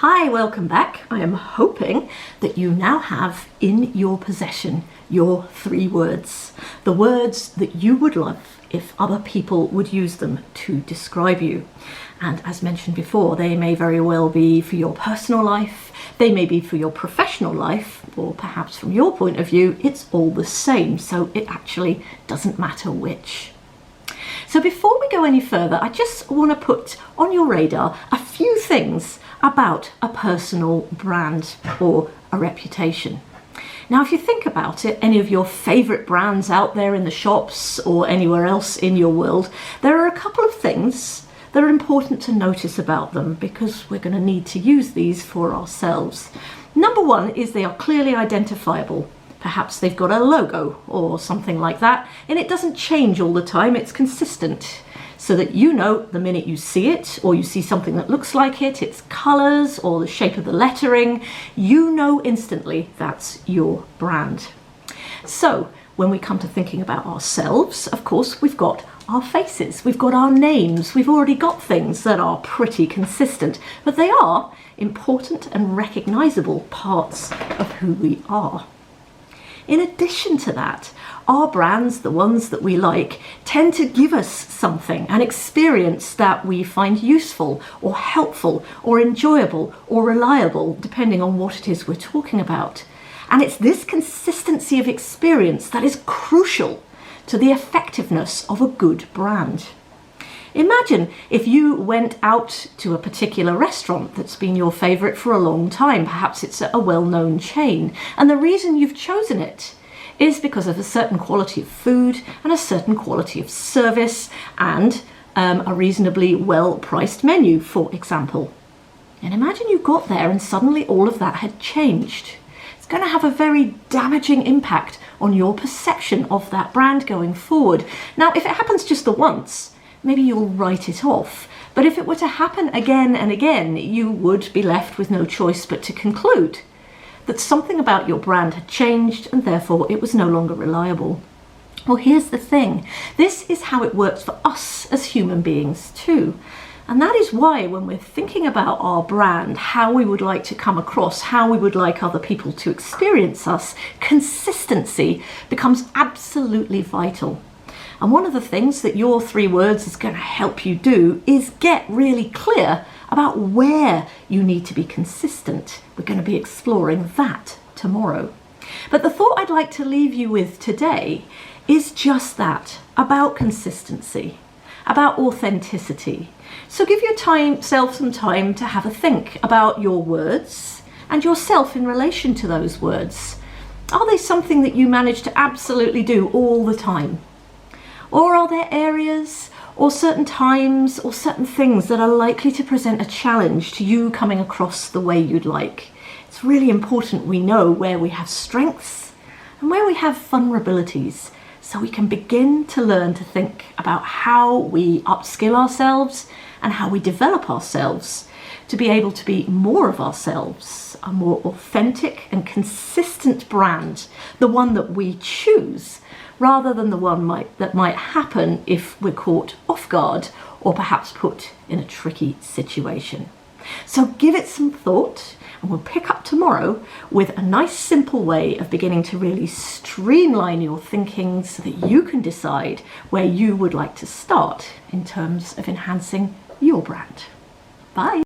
Hi, welcome back. I am hoping that you now have in your possession your 3 words. The words that you would love if other people would use them to describe you. And as mentioned before, they may very well be for your personal life, they may be for your professional life, or perhaps from your point of view, it's all the same, so it actually doesn't matter which. So before we go any further, I just want to put on your radar a few things about a personal brand or a reputation. Now, if you think about it, any of your favourite brands out there in the shops or anywhere else in your world, there are a couple of things that are important to notice about them because we're going to need to use these for ourselves. Number one is they are clearly identifiable. Perhaps they've got a logo or something like that, and it doesn't change all the time, it's consistent. So that you know the minute you see it, or you see something that looks like it, its colours or the shape of the lettering, you know instantly that's your brand. So when we come to thinking about ourselves, of course, we've got our faces, we've got our names, we've already got things that are pretty consistent, but they are important and recognisable parts of who we are. In addition to that, our brands, the ones that we like, tend to give us something, an experience that we find useful or helpful or enjoyable or reliable, depending on what it is we're talking about. And it's this consistency of experience that is crucial to the effectiveness of a good brand. Imagine if you went out to a particular restaurant that's been your favourite for a long time, perhaps it's a well-known chain, and the reason you've chosen it is because of a certain quality of food and a certain quality of service and a reasonably well-priced menu, for example. And imagine you got there and suddenly all of that had changed. It's going to have a very damaging impact on your perception of that brand going forward. Now, if it happens just the once, maybe you'll write it off. But if it were to happen again and again, you would be left with no choice but to conclude that something about your brand had changed and therefore it was no longer reliable. Well, here's the thing. This is how it works for us as human beings too. And that is why when we're thinking about our brand, how we would like to come across, how we would like other people to experience us, consistency becomes absolutely vital. And one of the things that your 3 words is going to help you do is get really clear about where you need to be consistent. We're going to be exploring that tomorrow. But the thought I'd like to leave you with today is just that, about consistency, about authenticity. So give yourself some time to have a think about your words and yourself in relation to those words. Are they something that you manage to absolutely do all the time? Or are there areas or certain times or certain things that are likely to present a challenge to you coming across the way you'd like? It's really important we know where we have strengths and where we have vulnerabilities so we can begin to learn to think about how we upskill ourselves and how we develop ourselves to be able to be more of ourselves, a more authentic and consistent brand, the one that we choose, rather than the one that might happen if we're caught off guard or perhaps put in a tricky situation. So give it some thought, and we'll pick up tomorrow with a nice simple way of beginning to really streamline your thinking so that you can decide where you would like to start in terms of enhancing your brand. Bye.